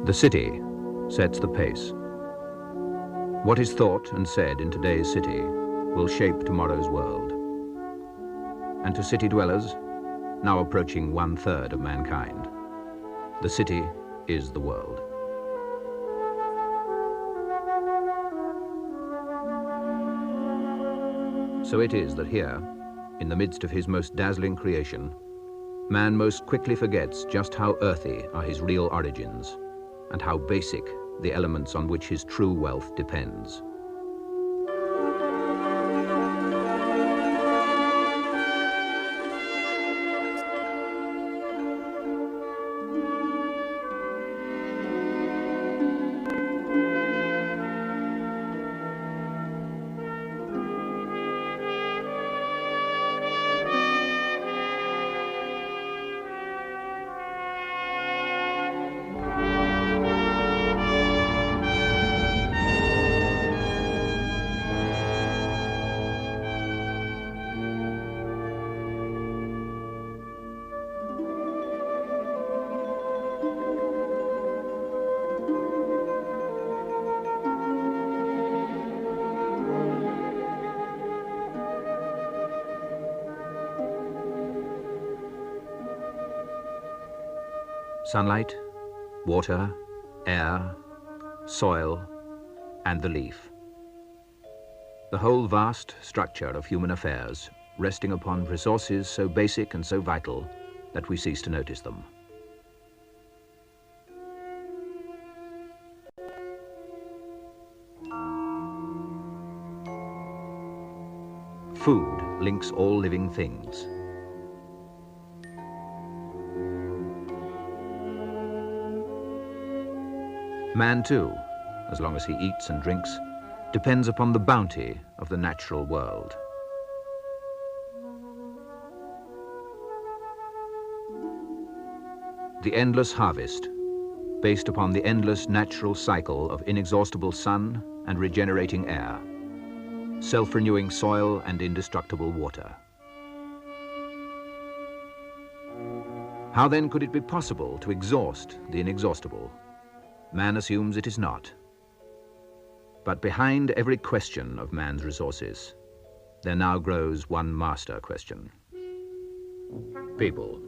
The city sets the pace. What is thought and said in today's city will shape tomorrow's world. And to city dwellers, now approaching 1/3 of mankind, the city is the world. So it is that here, in the midst of his most dazzling creation, man most quickly forgets just how earthy are his real origins, and how basic the elements on which his true wealth depends. Sunlight, water, air, soil, and the leaf. The whole vast structure of human affairs resting upon resources so basic and so vital that we cease to notice them. Food links all living things. Man too, as long as he eats and drinks, depends upon the bounty of the natural world. The endless harvest, based upon the endless natural cycle of inexhaustible sun and regenerating air, self-renewing soil and indestructible water. How then could it be possible to exhaust the inexhaustible? Man assumes it is not. But behind every question of man's resources, there now grows one master question. People.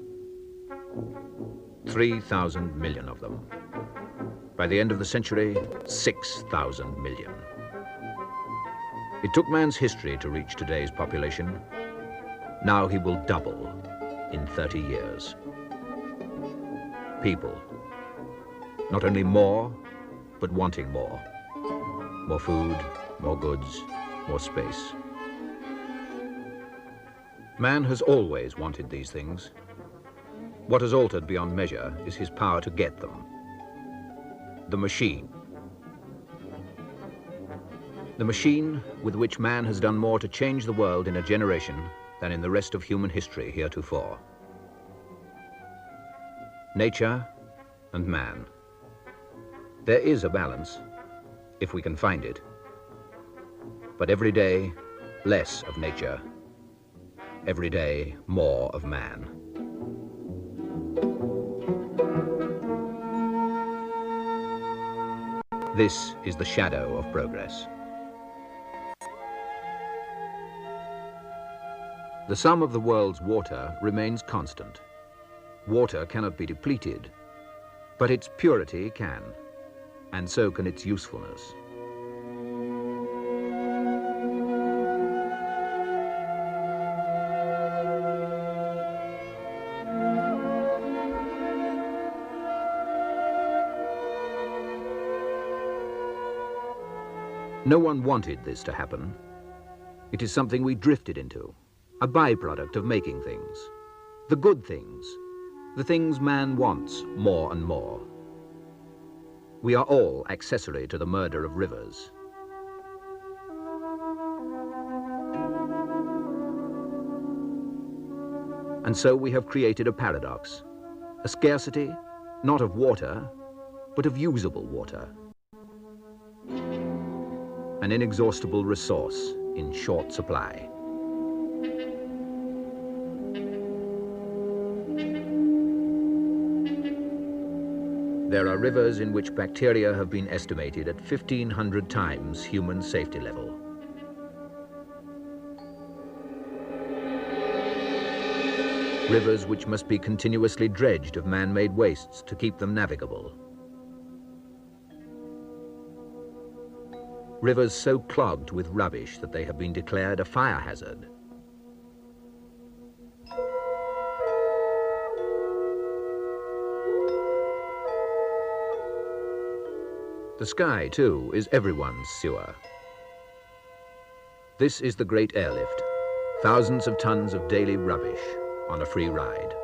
3,000 million of them. By the end of the century, 6,000 million. It took man's history to reach today's population. Now he will double in 30 years. People. Not only more, but wanting more. More food, more goods, more space. Man has always wanted these things. What has altered beyond measure is his power to get them. The machine. The machine with which man has done more to change the world in a generation than in the rest of human history heretofore. Nature and man. There is a balance, if we can find it. But every day, less of nature. Every day, more of man. This is the shadow of progress. The sum of the world's water remains constant. Water cannot be depleted, but its purity can. And so can its usefulness. No one wanted this to happen. It is something we drifted into, a byproduct of making things. The good things, the things man wants more and more. We are all accessory to the murder of rivers. And so we have created a paradox, a scarcity, not of water, but of usable water. An inexhaustible resource in short supply. There are rivers in which bacteria have been estimated at 1,500 times human safety level. Rivers which must be continuously dredged of man-made wastes to keep them navigable. Rivers so clogged with rubbish that they have been declared a fire hazard. The sky, too, is everyone's sewer. This is the great airlift, thousands of tons of daily rubbish on a free ride.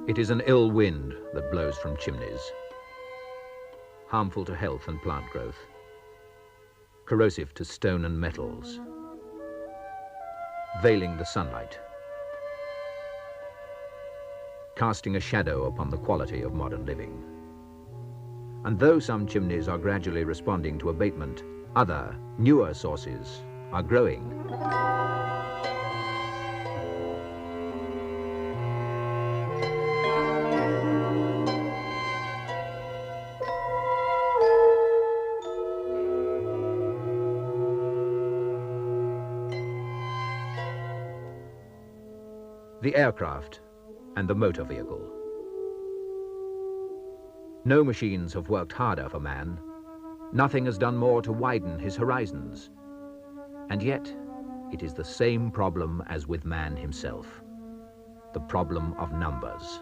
It is an ill wind that blows from chimneys, harmful to health and plant growth, corrosive to stone and metals, veiling the sunlight, casting a shadow upon the quality of modern living. And though some chimneys are gradually responding to abatement, other, newer sources are growing. The aircraft and the motor vehicle. No machines have worked harder for man. Nothing has done more to widen his horizons. And yet, it is the same problem as with man himself, the problem of numbers.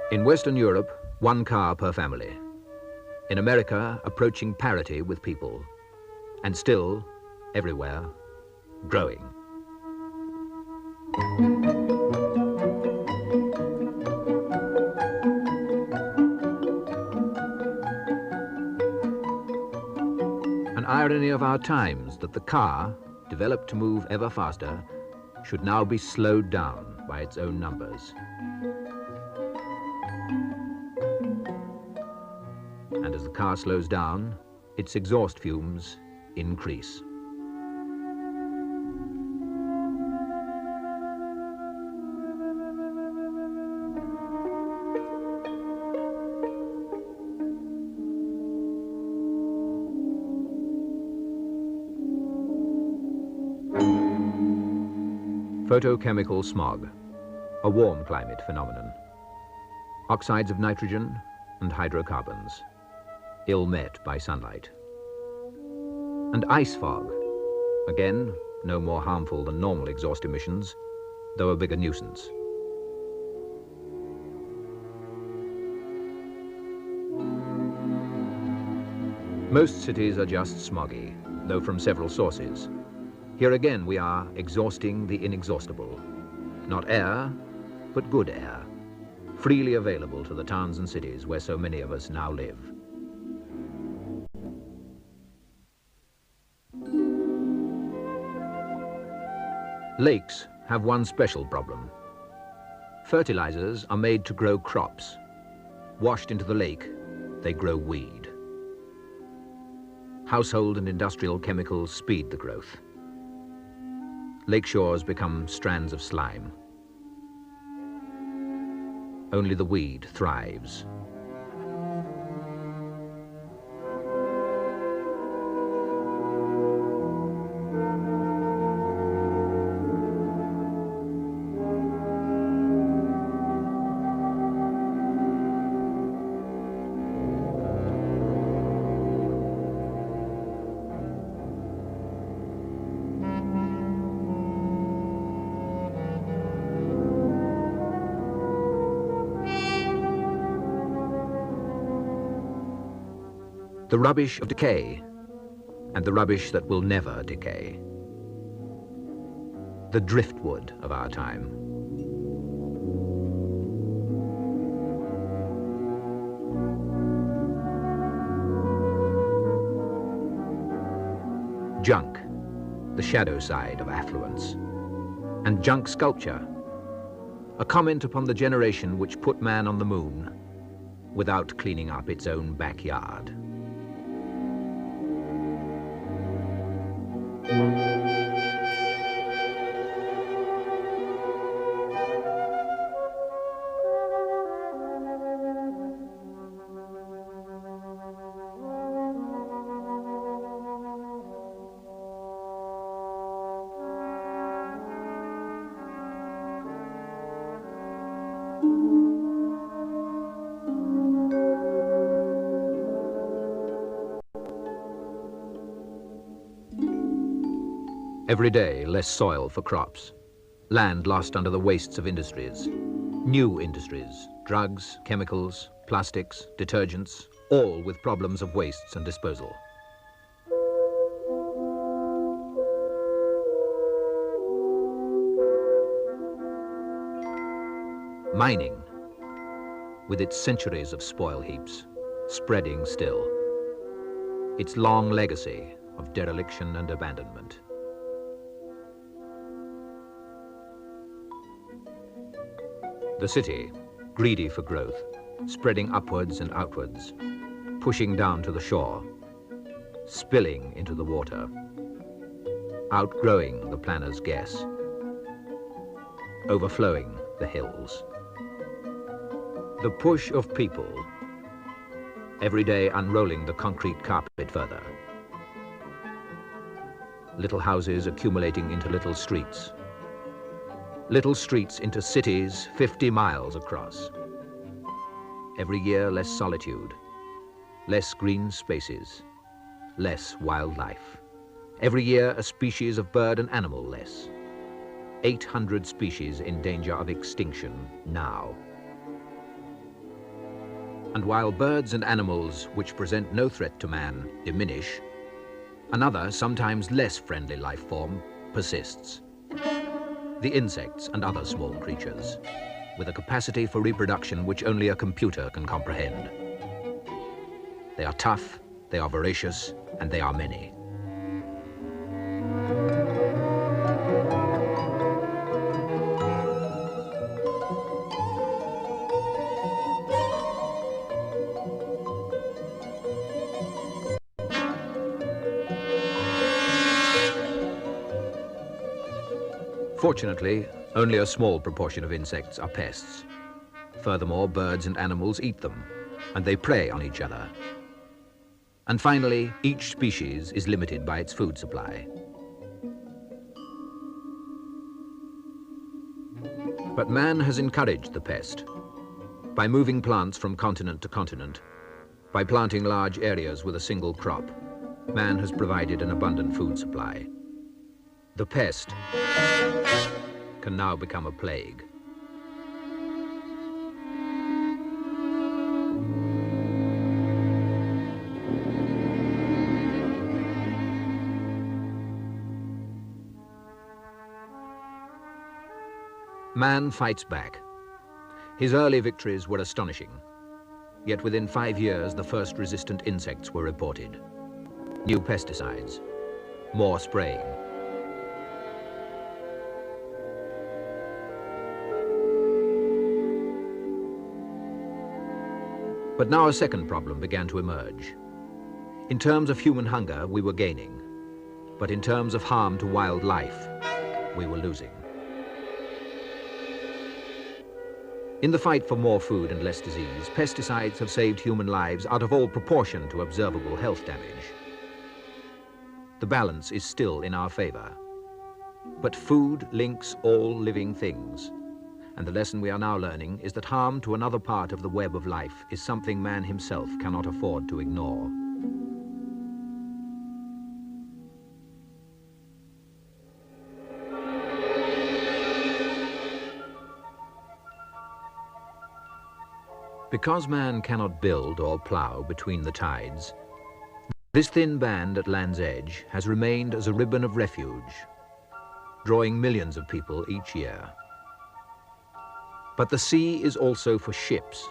In Western Europe, 1 car per family. In America, approaching parity with people. And still, everywhere, growing. An irony of our times that the car, developed to move ever faster, should now be slowed down by its own numbers. And as the car slows down, its exhaust fumes increase. Photochemical smog, a warm climate phenomenon. Oxides of nitrogen and hydrocarbons, ill met by sunlight. And ice fog, again, no more harmful than normal exhaust emissions, though a bigger nuisance. Most cities are just smoggy, though from several sources. Here again we are exhausting the inexhaustible. Not air, but good air, freely available to the towns and cities where so many of us now live. Lakes have one special problem. Fertilizers are made to grow crops. Washed into the lake, they grow weed. Household and industrial chemicals speed the growth. Lake shores become strands of slime. Only the weed thrives. The rubbish of decay, and the rubbish that will never decay. The driftwood of our time. Junk, the shadow side of affluence. And junk sculpture, a comment upon the generation which put man on the moon without cleaning up its own backyard. Every day, less soil for crops. Land lost under the wastes of industries. New industries, drugs, chemicals, plastics, detergents, all with problems of wastes and disposal. Mining, with its centuries of spoil heaps, spreading still. Its long legacy of dereliction and abandonment. The city, greedy for growth, spreading upwards and outwards, pushing down to the shore, spilling into the water, outgrowing the planner's guess, overflowing the hills. The push of people, every day unrolling the concrete carpet further. Little houses accumulating into little streets. Little streets into cities 50 miles across. Every year less solitude, less green spaces, less wildlife. Every year a species of bird and animal less. 800 species in danger of extinction now. And while birds and animals which present no threat to man diminish, another, sometimes less friendly life form persists. The insects and other small creatures, with a capacity for reproduction which only a computer can comprehend. They are tough, they are voracious, and they are many. Fortunately, only a small proportion of insects are pests. Furthermore, birds and animals eat them, and they prey on each other. And finally, each species is limited by its food supply. But man has encouraged the pest by moving plants from continent to continent, by planting large areas with a single crop. Man has provided an abundant food supply. The pest can now become a plague. Man fights back. His early victories were astonishing. Yet within 5 years, the first resistant insects were reported. New pesticides, more spraying. But now a second problem began to emerge. In terms of human hunger, we were gaining. But in terms of harm to wildlife, we were losing. In the fight for more food and less disease, pesticides have saved human lives out of all proportion to observable health damage. The balance is still in our favor. But food links all living things. And the lesson we are now learning is that harm to another part of the web of life is something man himself cannot afford to ignore. Because man cannot build or plow between the tides, This thin band at Land's Edge has remained as a ribbon of refuge, drawing millions of people each year. But the sea is also for ships,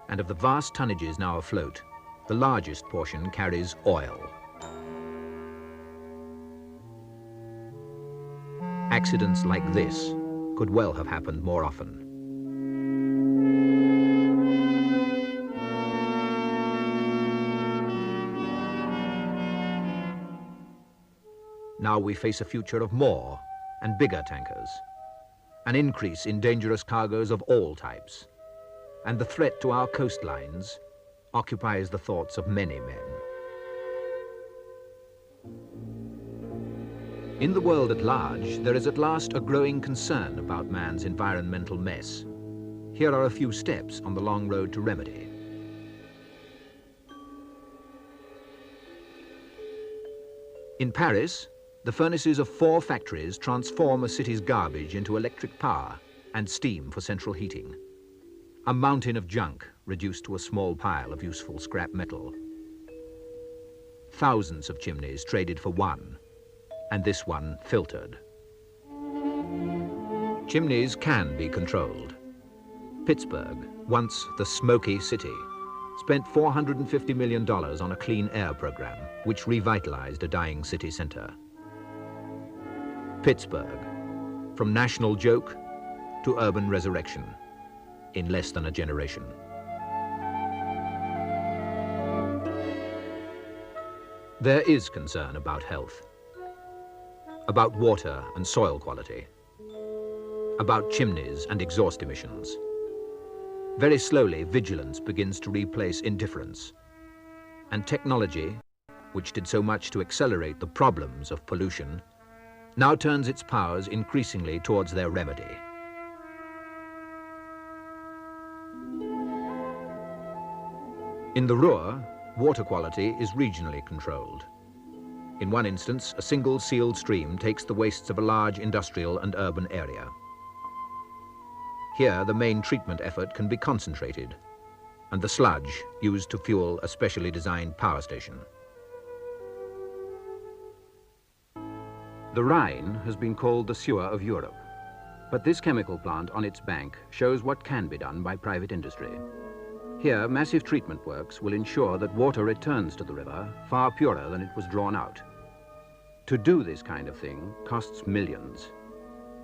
and of the vast tonnages now afloat, the largest portion carries oil. Accidents like this could well have happened more often. Now we face a future of more and bigger tankers, an increase in dangerous cargoes of all types, and the threat to our coastlines occupies the thoughts of many men. In the world at large, there is at last a growing concern about man's environmental mess. Here are a few steps on the long road to remedy. In Paris, the furnaces of 4 factories transform a city's garbage into electric power and steam for central heating. A mountain of junk reduced to a small pile of useful scrap metal. Thousands of chimneys traded for one, and this one filtered. Chimneys can be controlled. Pittsburgh, once the smoky city, spent $450 million on a clean air program, which revitalized a dying city center. Pittsburgh, from national joke to urban resurrection, in less than a generation. There is concern about health, about water and soil quality, about chimneys and exhaust emissions. Very slowly, vigilance begins to replace indifference, and technology, which did so much to accelerate the problems of pollution, now turns its powers increasingly towards their remedy. In the Ruhr, water quality is regionally controlled. In one instance, a single sealed stream takes the wastes of a large industrial and urban area. Here, the main treatment effort can be concentrated, and the sludge used to fuel a specially designed power station. The Rhine has been called the sewer of Europe, but this chemical plant on its bank shows what can be done by private industry. Here, massive treatment works will ensure that water returns to the river far purer than it was drawn out. To do this kind of thing costs millions.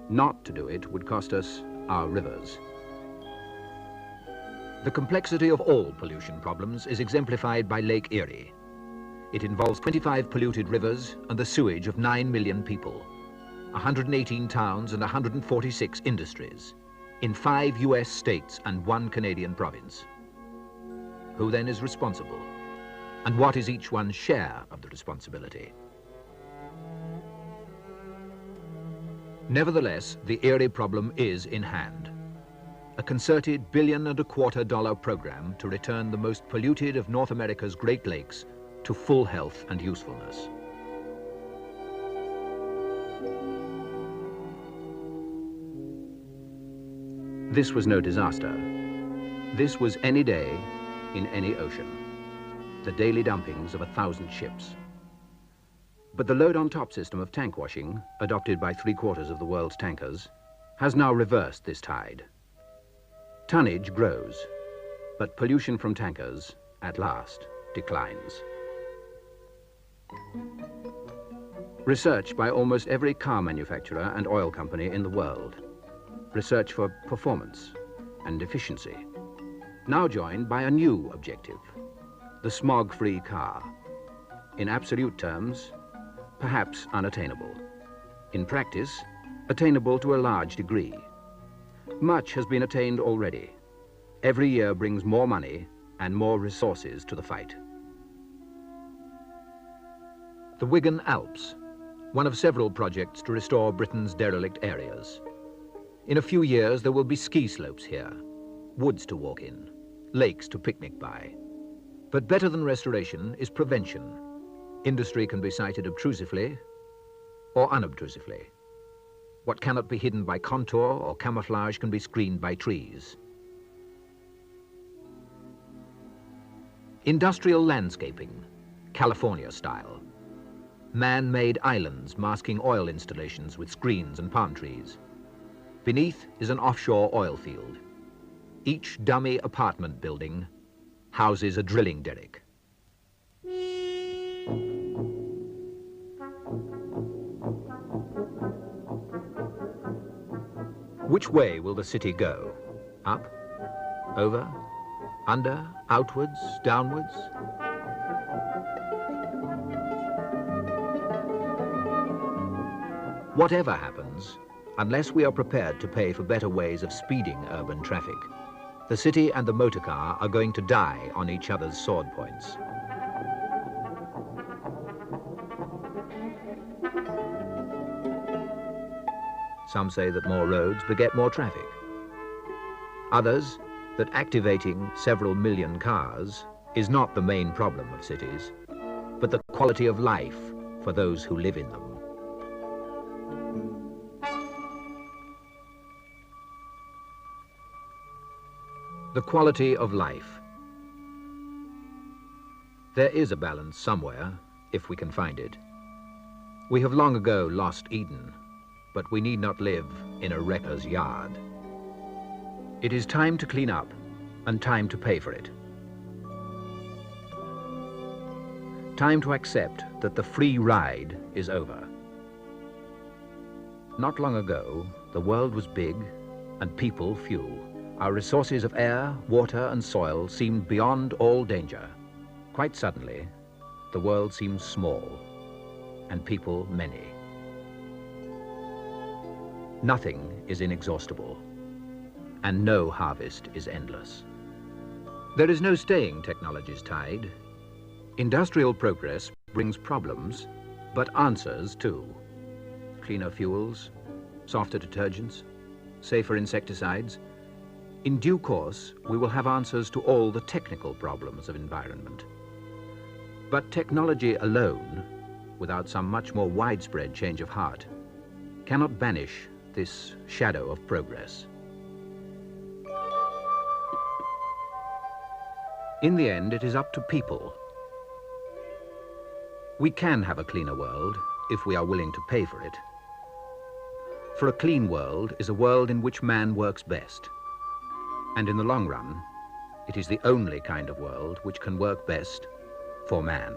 Not to do it would cost us our rivers. The complexity of all pollution problems is exemplified by Lake Erie. It involves 25 polluted rivers and the sewage of 9 million people, 118 towns and 146 industries, in 5 US states and 1 Canadian province. Who then is responsible? And what is each one's share of the responsibility? Nevertheless, the Erie problem is in hand. A concerted $1.25 billion program to return the most polluted of North America's Great Lakes to full health and usefulness. This was no disaster. This was any day in any ocean, the daily dumpings of 1,000 ships. But the load-on-top system of tank washing, adopted by 3/4 of the world's tankers, has now reversed this tide. Tonnage grows, but pollution from tankers, at last, declines. Research by almost every car manufacturer and oil company in the world. Research for performance and efficiency. Now joined by a new objective, the smog-free car. In absolute terms, perhaps unattainable. In practice, attainable to a large degree. Much has been attained already. Every year brings more money and more resources to the fight. The Wigan Alps, one of several projects to restore Britain's derelict areas. In a few years, there will be ski slopes here, woods to walk in, lakes to picnic by. But better than restoration is prevention. Industry can be sited obtrusively or unobtrusively. What cannot be hidden by contour or camouflage can be screened by trees. Industrial landscaping California style. Man-made islands masking oil installations with screens and palm trees. Beneath is an offshore oil field. Each dummy apartment building houses a drilling derrick. Which way will the city go? Up? Over? Under? Outwards? Downwards? Whatever happens, unless we are prepared to pay for better ways of speeding urban traffic, the city and the motor car are going to die on each other's sword points. Some say that more roads beget more traffic. Others, that activating several million cars is not the main problem of cities, but the quality of life for those who live in them. The quality of life. There is a balance somewhere, if we can find it. We have long ago lost Eden, but we need not live in a wrecker's yard. It is time to clean up and time to pay for it. Time to accept that the free ride is over. Not long ago, the world was big and people few. Our resources of air, water, and soil seemed beyond all danger. Quite suddenly, the world seems small, and people many. Nothing is inexhaustible, and no harvest is endless. There is no staying technology's tide. Industrial progress brings problems, but answers too. Cleaner fuels, softer detergents, safer insecticides. In due course, we will have answers to all the technical problems of environment. But technology alone, without some much more widespread change of heart, cannot banish this shadow of progress. In the end, it is up to people. We can have a cleaner world if we are willing to pay for it. For a clean world is a world in which man works best. And in the long run, it is the only kind of world which can work best for man.